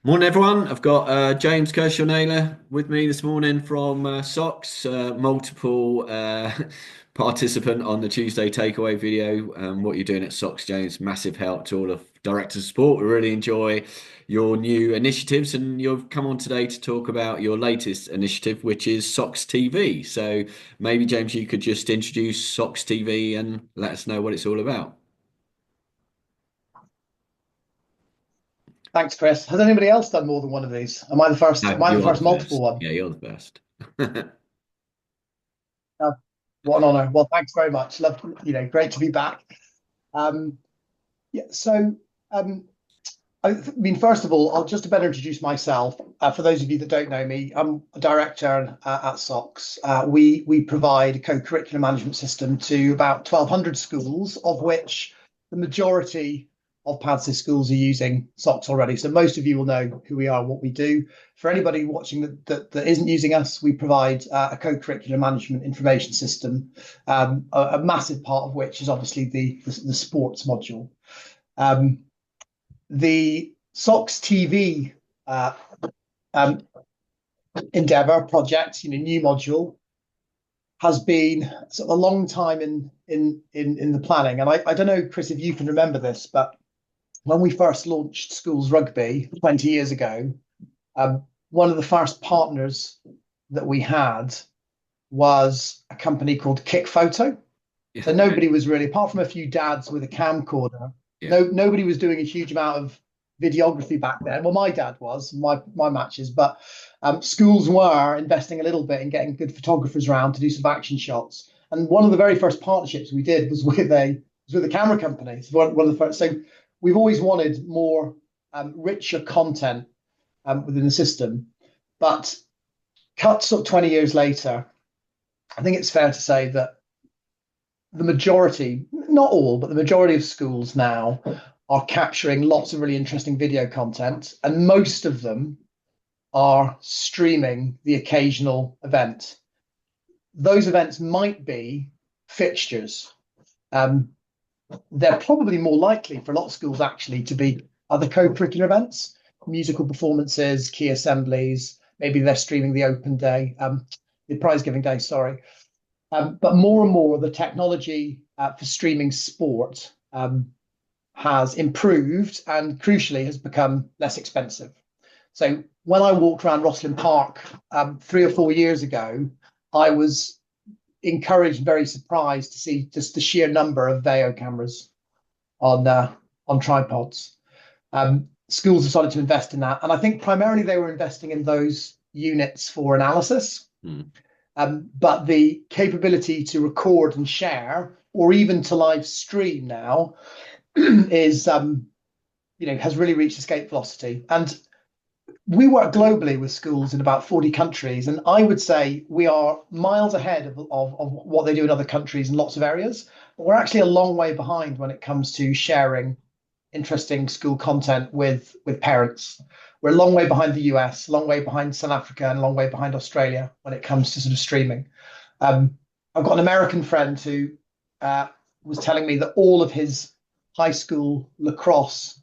Morning, everyone. I've got James Kershaw-Naylor with me this morning from SOCS, multiple participant on the Tuesday takeaway video. What you're doing at SOCS, James, massive help to all of directors of sport. We really enjoy your new initiatives, and you've come on today to talk about your latest initiative, which is SOCS TV. So maybe, James, you could just introduce SOCS TV and let us know what it's all about. Thanks, Chris. Has anybody else done more than one of these? Am I the first? No, Am I the you're first the multiple first. one? Yeah, you're the first. Uh, what an honor. Well, thanks very much. Love, great to be back. Um, yeah. Um, I mean, first of all, I'll just better introduce myself. For those of you that don't know me, I'm a director at SOCS. We provide a co-curricular management system to about 1,200 schools, of which the majority of PADSI schools are using SOCS already. So most of you will know who we are, what we do. For anybody watching that isn't using us, we provide a co-curricular management information system, a massive part of which is obviously the sports module. Um, the SOCS TV uh, um, endeavor project, new module, has been sort of a long time in the planning. And I don't know, Chris, if you can remember this, but when we first launched schools rugby 20 years ago, one of the first partners that we had was a company called Kick Photo. Yeah, So nobody was really, apart from a few dads with a camcorder, yeah. nobody was doing a huge amount of videography back then. Well, my dad was, my matches, but schools were investing a little bit in getting good photographers around to do some action shots. And one of the very first partnerships we did was with a camera company. So one of the first. So we've always wanted more richer content within the system, but cut sort of 20 years later, I think it's fair to say that the majority, not all, but the majority of schools now are capturing lots of really interesting video content, and most of them are streaming the occasional event. Those events might be fixtures. Um, they're probably more likely for a lot of schools actually to be other co-curricular events, musical performances, key assemblies. Maybe they're streaming the open day, the prize giving day, sorry. But more and more, the technology for streaming sport has improved and crucially has become less expensive. So when I walked around Rosslyn Park 3 or 4 years ago, I was encouraged, very surprised to see just the sheer number of Veo cameras on tripods. Schools have started to invest in that, and I think primarily they were investing in those units for analysis. Mm. But the capability to record and share, or even to live stream now, is has really reached escape velocity. And we work globally with schools in about 40 countries, and I would say we are miles ahead of what they do in other countries in lots of areas. But we're actually a long way behind when it comes to sharing interesting school content with parents. We're a long way behind the US, a long way behind South Africa, and a long way behind Australia when it comes to sort of streaming. I've got an American friend who was telling me that all of his high school lacrosse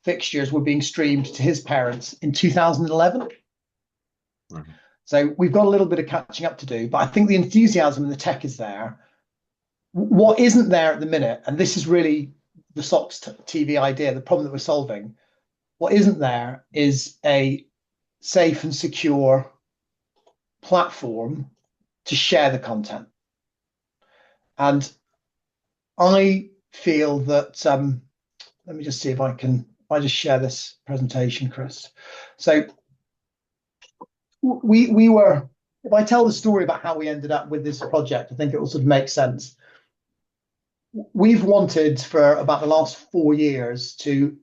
fixtures were being streamed to his parents in 2011. Mhm. So we've got a little bit of catching up to do, but I think the enthusiasm and the tech is there. What isn't there at the minute, and this is really the SOCS TV idea, the problem that we're solving, what isn't there is a safe and secure platform to share the content. And I feel that, let me just see if I just share this presentation, Chris. So we were, if I tell the story about how we ended up with this project, I think it will sort of make sense. We've wanted for about the last 4 years to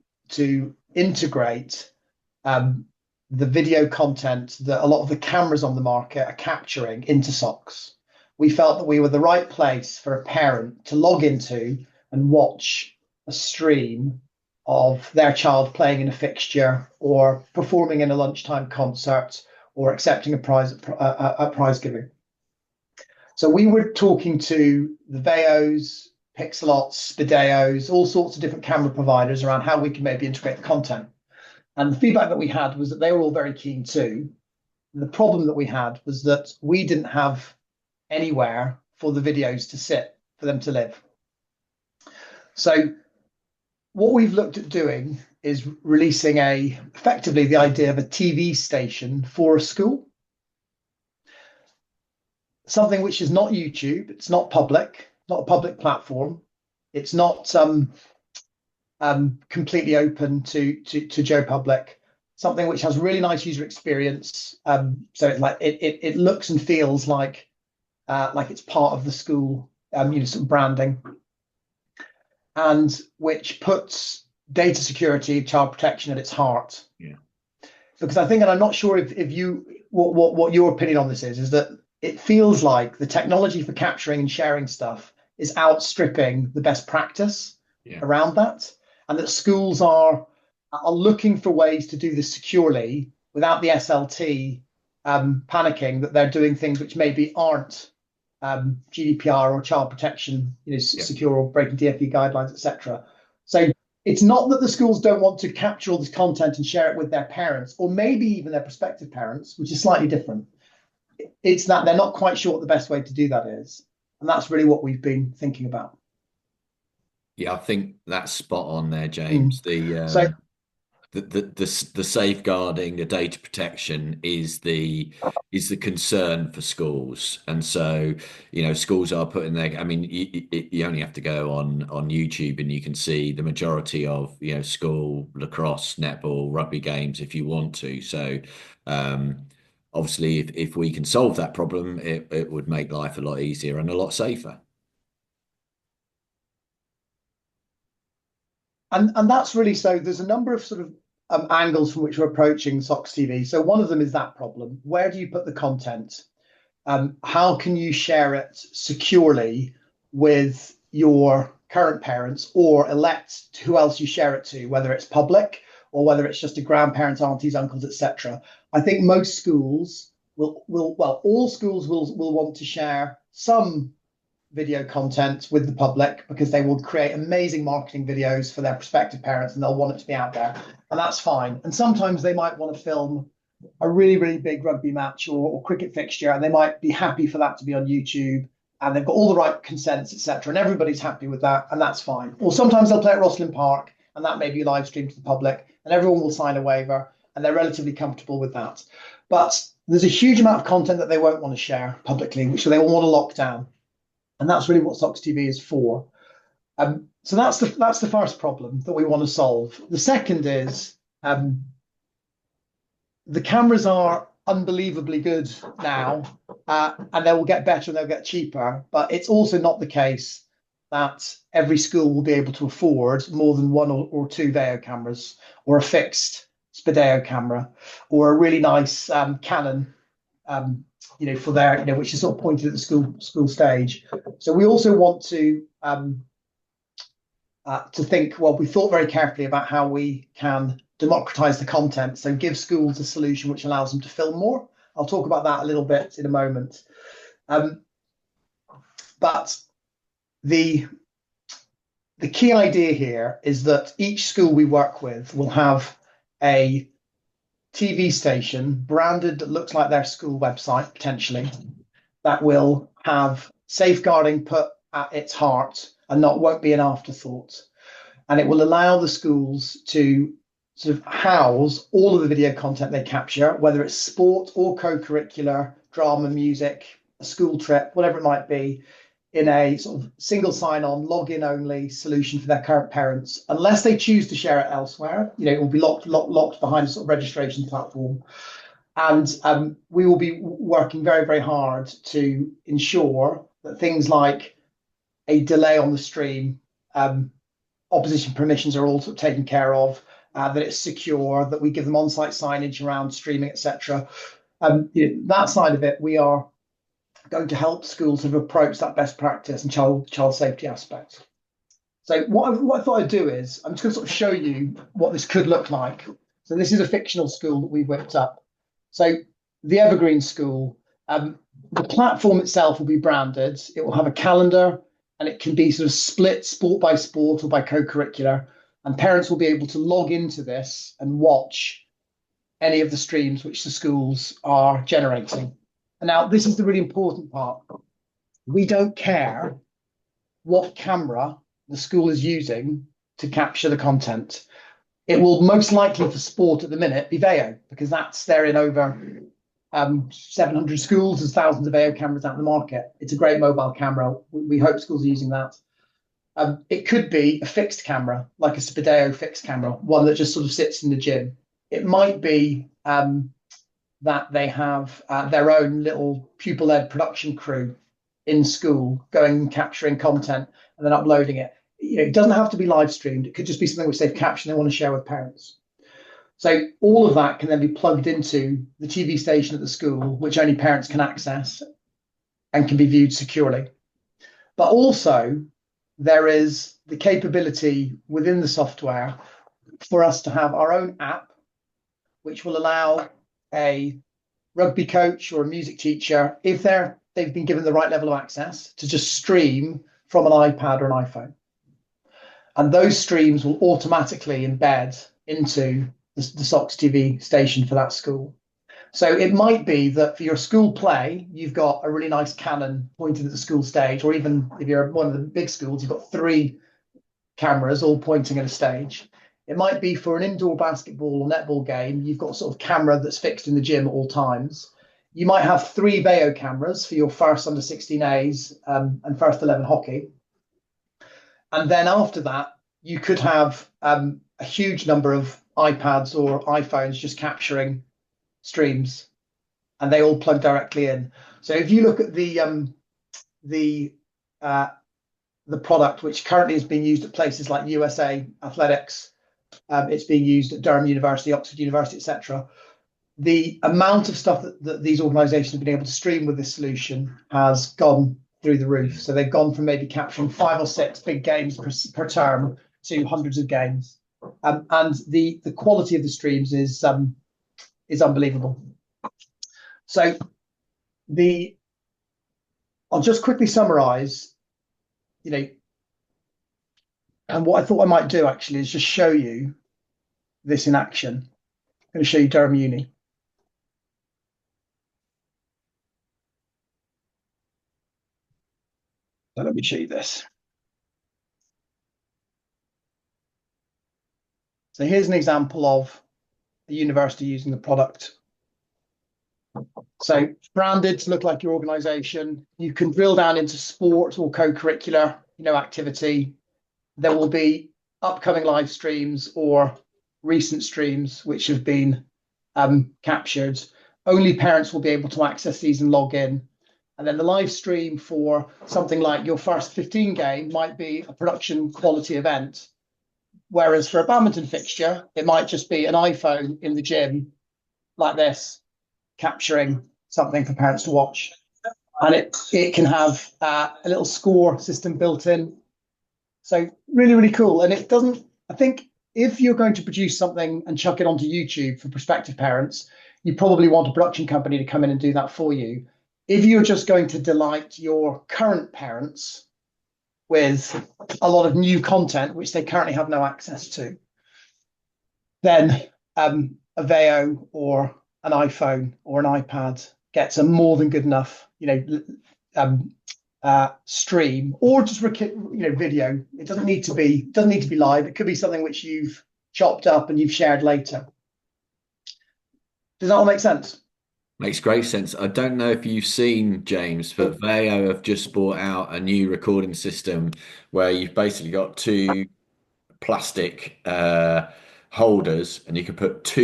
integrate the video content that a lot of the cameras on the market are capturing into SOCS. We felt that we were the right place for a parent to log into and watch a stream of their child playing in a fixture or performing in a lunchtime concert or accepting a prize giving. So we were talking to the Veos, Pixelots, Spideos, all sorts of different camera providers around how we can maybe integrate the content. And the feedback that we had was that they were all very keen too. And the problem that we had was that we didn't have anywhere for the videos to sit for them to live. So what we've looked at doing is releasing effectively the idea of a TV station for a school, something which is not YouTube, it's not public, not a public platform, it's not completely open to Joe Public, something which has really nice user experience. So it looks and feels like it's part of the school, some branding, and which puts data security, child protection at its heart. Yeah. Because I think, and I'm not sure if you what your opinion on this is that it feels like the technology for capturing and sharing stuff is outstripping the best practice around that, and that schools are looking for ways to do this securely without the SLT panicking that they're doing things which maybe aren't GDPR or child protection, secure, or breaking DfE guidelines, etc. So it's not that the schools don't want to capture all this content and share it with their parents, or maybe even their prospective parents, which is slightly different. It's that they're not quite sure what the best way to do that is. And that's really what we've been thinking about. Yeah, I think that's spot on there, James. So The safeguarding, the data protection is the concern for schools, and so schools are putting their. I mean, you only have to go on YouTube and you can see the majority of school lacrosse, netball, rugby games if you want to. So obviously, if we can solve that problem, it would make life a lot easier and a lot safer. and that's really, so there's a number of sort of angles from which we're approaching SOCS TV. So one of them is that problem. Where do you put the content? How can you share it securely with your current parents, or elect who else you share it to, whether it's public or whether it's just a grandparents, aunties, uncles, etc. I think most schools all schools will want to share some video content with the public because they will create amazing marketing videos for their prospective parents and they'll want it to be out there, and that's fine. And sometimes they might want to film a really, really big rugby match or cricket fixture, and they might be happy for that to be on YouTube, and they've got all the right consents, etc., and everybody's happy with that, and that's fine. Or sometimes they'll play at Rosslyn Park and that may be live streamed to the public and everyone will sign a waiver and they're relatively comfortable with that. But there's a huge amount of content that they won't want to share publicly, which they will want to lock down. And that's really what SOCS TV is for. So that's the first problem that we want to solve. The second is the cameras are unbelievably good now, and they will get better and they'll get cheaper. But it's also not the case that every school will be able to afford more than one or two video cameras, or a fixed Spideo camera, or a really nice Canon. For their, which is sort of pointed at the school stage. So we also want to think, well, we thought very carefully about how we can democratize the content, so give schools a solution which allows them to film more. I'll talk about that a little bit in a moment. But the key idea here is that each school we work with will have a TV station branded that looks like their school website, potentially, that will have safeguarding put at its heart and won't be an afterthought. And it will allow the schools to sort of house all of the video content they capture, whether it's sport or co-curricular, drama, music, a school trip, whatever it might be, in a sort of single sign-on, login only solution for their current parents, unless they choose to share it elsewhere. It will be locked behind a sort of registration platform. And we will be working very, very hard to ensure that things like a delay on the stream, opposition permissions are all sort of taken care of, that it's secure, that we give them on-site signage around streaming, etc. That side of it, we are going to help schools sort of approach that best practice and child safety aspect. So what I thought I'd do is, I'm just going to sort of show you what this could look like. So this is a fictional school that we whipped up. So the Evergreen School, the platform itself will be branded. It will have a calendar, and it can be sort of split sport by sport or by co-curricular. and parents will be able to log into this and watch any of the streams which the schools are generating. And now, this is the really important part. We don't care what camera the school is using to capture the content. It will most likely for sport at the minute be Veo, because they're in over 700 schools. There's thousands of Veo cameras out in the market. It's a great mobile camera. We hope schools are using that. It could be a fixed camera, like a Spideo fixed camera, one that just sort of sits in the gym. It might be that they have their own little pupil-led production crew in school going and capturing content and then uploading it. It doesn't have to be live streamed. It could just be something which they've captured and they want to share with parents. So all of that can then be plugged into the TV station at the school, which only parents can access and can be viewed securely. But also, there is the capability within the software for us to have our own app, which will allow a rugby coach or a music teacher, if they've been given the right level of access, to just stream from an iPad or an iPhone. And those streams will automatically embed into the SOCS TV station for that school. So it might be that for your school play, you've got a really nice cannon pointed at the school stage, or even if you're one of the big schools, you've got 3 cameras all pointing at a stage. It might be for an indoor basketball or netball game, you've got sort of camera that's fixed in the gym at all times. You might have 3 Veo cameras for your first under 16As and first 11 hockey. And then after that, you could have a huge number of iPads or iPhones just capturing streams, and they all plug directly in. So if you look at the product, which currently is being used at places like USA Athletics, it's being used at Durham University, Oxford University, etc. The amount of stuff that these organisations have been able to stream with this solution has gone through the roof. So they've gone from maybe capturing 5 or 6 big games per term to hundreds of games, and the quality of the streams is unbelievable. So I'll just quickly summarise, and what I thought I might do actually is just show you this in action. I'm going to show you Durham Uni. So let me show you this. So here's an example of a university using the product. So branded to look like your organization. You can drill down into sport or co-curricular, activity. There will be upcoming live streams or recent streams which have been captured. Only parents will be able to access these and log in. And then the live stream for something like your first 15 game might be a production quality event. Whereas for a badminton fixture, it might just be an iPhone in the gym like this, capturing something for parents to watch. And it can have a little score system built in. So really, really cool. And it doesn't, I think if you're going to produce something and chuck it onto YouTube for prospective parents, you probably want a production company to come in and do that for you. If you're just going to delight your current parents with a lot of new content, which they currently have no access to, then a Veo or an iPhone or an iPad gets a more than good enough, stream, or just video. It doesn't need to be live. It could be something which you've chopped up and you've shared later. Does that all make sense? Makes great sense. I don't know if you've seen, James, but Veo have just brought out a new recording system where you've basically got 2 plastic holders, and you can put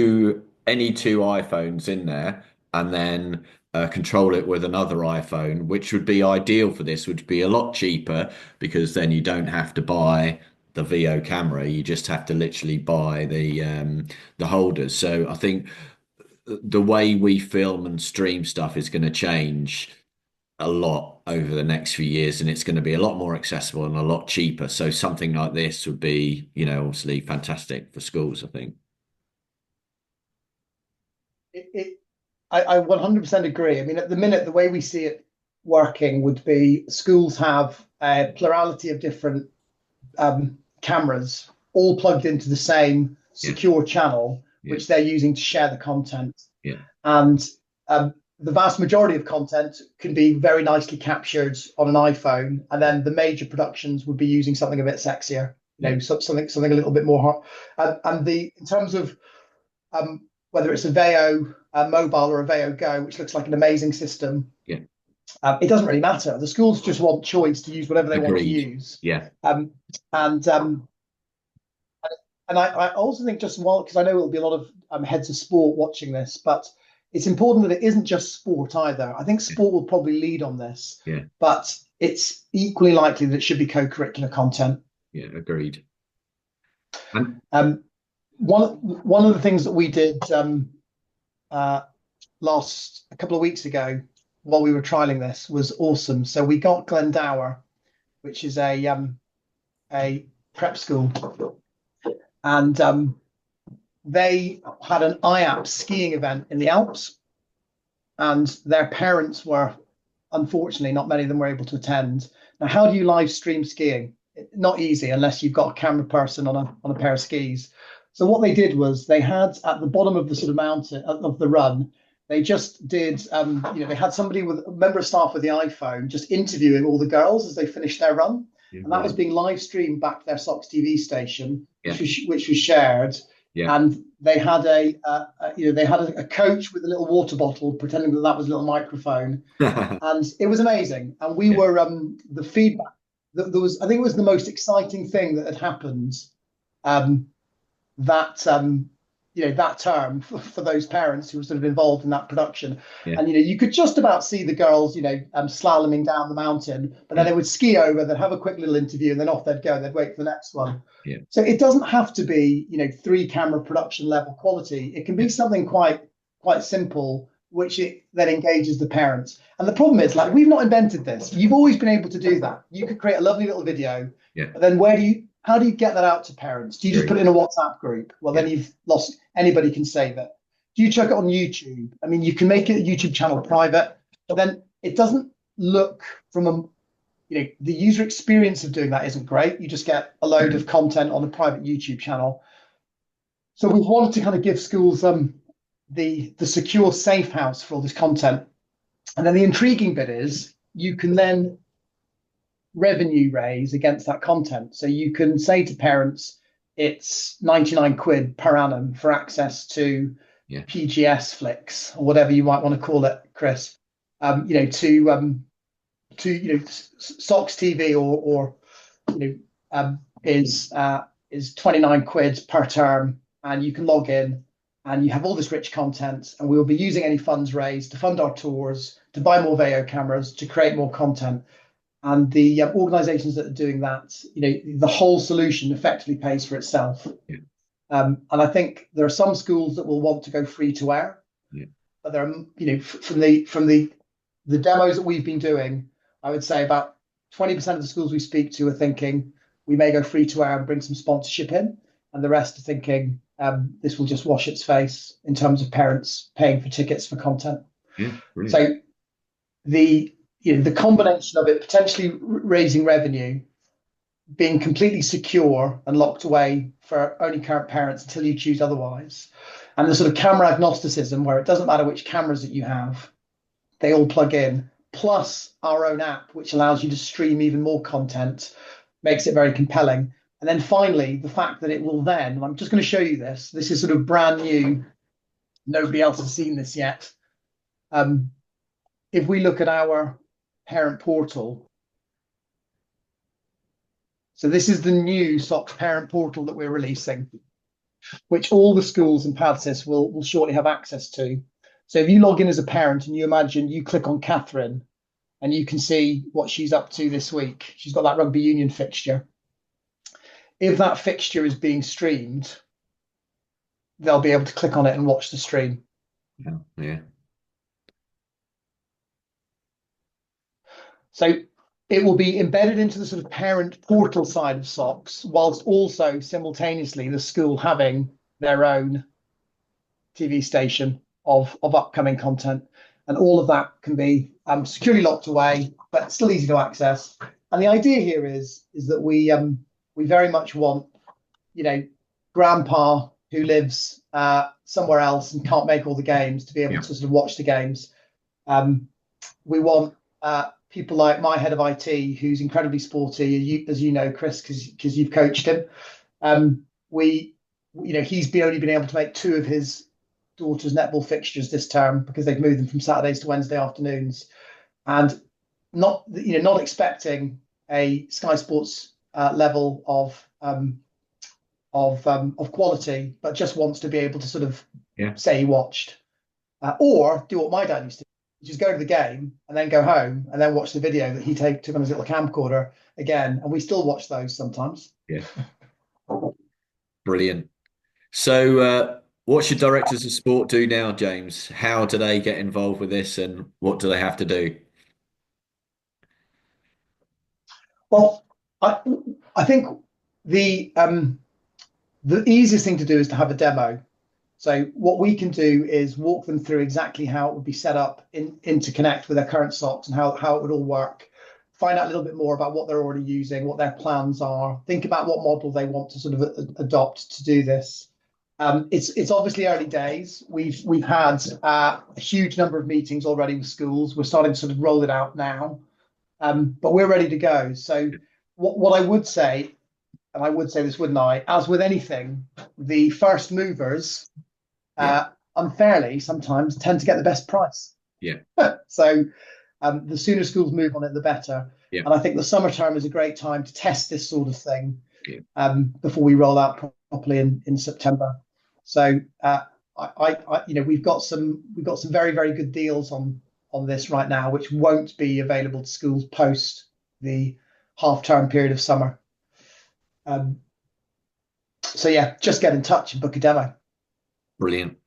any 2 iPhones in there, and then control it with another iPhone, which would be ideal for this. Would be a lot cheaper, because then you don't have to buy the Veo camera. You just have to literally buy the holders. So I think the way we film and stream stuff is going to change a lot over the next few years, and it's going to be a lot more accessible and a lot cheaper. So something like this would be, obviously fantastic for schools, I think. I 100% agree. I mean, at the minute, the way we see it working would be schools have a plurality of different cameras all plugged into the same Yeah. secure channel, Yeah. which they're using to share the content. Yeah. And the vast majority of content can be very nicely captured on an iPhone, and then the major productions would be using something a bit sexier, Yeah. something a little bit more hard. And the in terms of whether it's a Veo mobile or a Veo Go, which looks like an amazing system, Yeah. it doesn't really matter. The schools just want choice to use whatever they want to Agreed. use. Yeah. Um, and I also think just while, because I know there'll be a lot of heads of sport watching this, but it's important that it isn't just sport either. I think Yeah. sport will probably lead on this, Yeah. but it's equally likely that it should be co-curricular content. Yeah. Agreed. And Um, one of the things that we did uh, a couple of weeks ago while we were trialing this was awesome. So we got Glendower, which is a prep school, and they had an IAP skiing event in the Alps, and their parents were, unfortunately, not many of them were able to attend. Now, how do you live stream skiing? Not easy unless you've got a camera person on a pair of skis. So what they did was they had at the bottom of the sort of mountain of the run, they just did they had somebody with a member of staff with the iPhone just interviewing all the girls as they finished their run, yeah. and that was being live streamed back to their SOCS TV station, Yeah. which was shared. Yeah. And they had a coach with a little water bottle pretending that was a little microphone, and it was amazing. And we Yeah. were the feedback that there was, I think it was the most exciting thing that had happened that that term for those parents who were sort of involved in that production. Yeah. And you could just about see the girls slaloming down the mountain, but then Yeah. they would ski over, they'd have a quick little interview, and then off they'd go. They'd wait for the next one. Yeah. So it doesn't have to be 3-camera production level quality. It can be something quite simple, which it then engages the parents. And the problem is, like, we've not invented this. You've always been able to do that. You could create a lovely little video, Yeah. but then how do you get that out to parents? Do you just put it in a WhatsApp group? Well, then you've lost, anybody can save it. Do you chuck it on YouTube? I mean, you can make it a YouTube channel private, but then it doesn't look from the user experience of doing that isn't great. You just get a load of content on a private YouTube channel. So we've wanted to kind of give schools the secure safe house for all this content. And then the intriguing bit is you can then revenue raise against that content. So you can say to parents, it's 99 quid per annum for access to PGS flicks, or whatever you might want to call it, Chris, to SOCS TV or is 29 quid per term, and you can log in and you have all this rich content, and we will be using any funds raised to fund our tours, to buy more Veo cameras, to create more content. And the organizations that are doing that, the whole solution effectively pays for itself. Yeah. And I think there are some schools that will want to go free to air. Yeah. But there are, from the demos that we've been doing, I would say about 20% of the schools we speak to are thinking we may go free to air and bring some sponsorship in, and the rest are thinking this will just wash its face in terms of parents paying for tickets for content. Yeah, brilliant. So the combination of it potentially raising revenue, being completely secure and locked away for only current parents until you choose otherwise, and the sort of camera agnosticism where it doesn't matter which cameras that you have, they all plug in, plus our own app, which allows you to stream even more content, makes it very compelling. And then finally, the fact that it will then, and I'm just going to show you this is sort of brand new, nobody else has seen this yet. If we look at our parent portal, so this is the new SOCS parent portal that we're releasing, which all the schools in PADSIS will shortly have access to. So if you log in as a parent and you imagine you click on Catherine and you can see what she's up to this week. She's got that rugby union fixture. If that fixture is being streamed, they'll be able to click on it and watch the stream. Yeah. So it will be embedded into the sort of parent portal side of SOCS, whilst also simultaneously the school having their own TV station of upcoming content. And all of that can be securely locked away, but still easy to access. And the idea here is that we very much want you know, grandpa who lives somewhere else and can't make all the games to be able Yeah. to sort of watch the games. Um, we want people like my head of IT, who's incredibly sporty, as you know, Chris, because you've coached him. We, he's only been able to make two of his daughter's netball fixtures this term because they've moved them from Saturdays to Wednesday afternoons, and not expecting a Sky Sports level of quality, but just wants to be able to sort of Yeah. say he watched, or do what my dad used to do, which is go to the game and then go home and then watch the video that he took on his little camcorder again, and we still watch those sometimes. Yeah. Brilliant. So, what's your directors of sport do now, James? How do they get involved with this, and what do they have to do? Well, I I think the the easiest thing to do is to have a demo. So what we can do is walk them through exactly how it would be set up in interconnect with their current SOCs and how it would all work. Find out a little bit more about what they're already using, what their plans are. Think about what model they want to sort of adopt to do this. It's obviously early days. We've had a huge number of meetings already with schools. We're starting to sort of roll it out now, but we're ready to go. So what I would say, and I would say this, wouldn't I? As with anything, the first movers Yeah. unfairly sometimes tend to get the best price. Yeah. So the sooner schools move on it, the better. Yeah. And I think the summer term is a great time to test this sort of thing Yeah. before we roll out properly in September. So we've got some very very good deals on this right now, which won't be available to schools post the half term period of summer. So yeah, just get in touch and book a demo. Brilliant.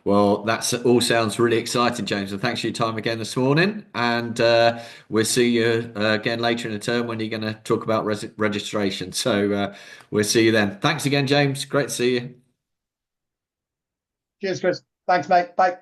Well, that's all sounds really exciting, James. And thanks for your time again this morning. And we'll see you again later in the term when you're going to talk about registration. So we'll see you then. Thanks again, James. Great to see you. Cheers, Chris. Thanks, mate. Bye.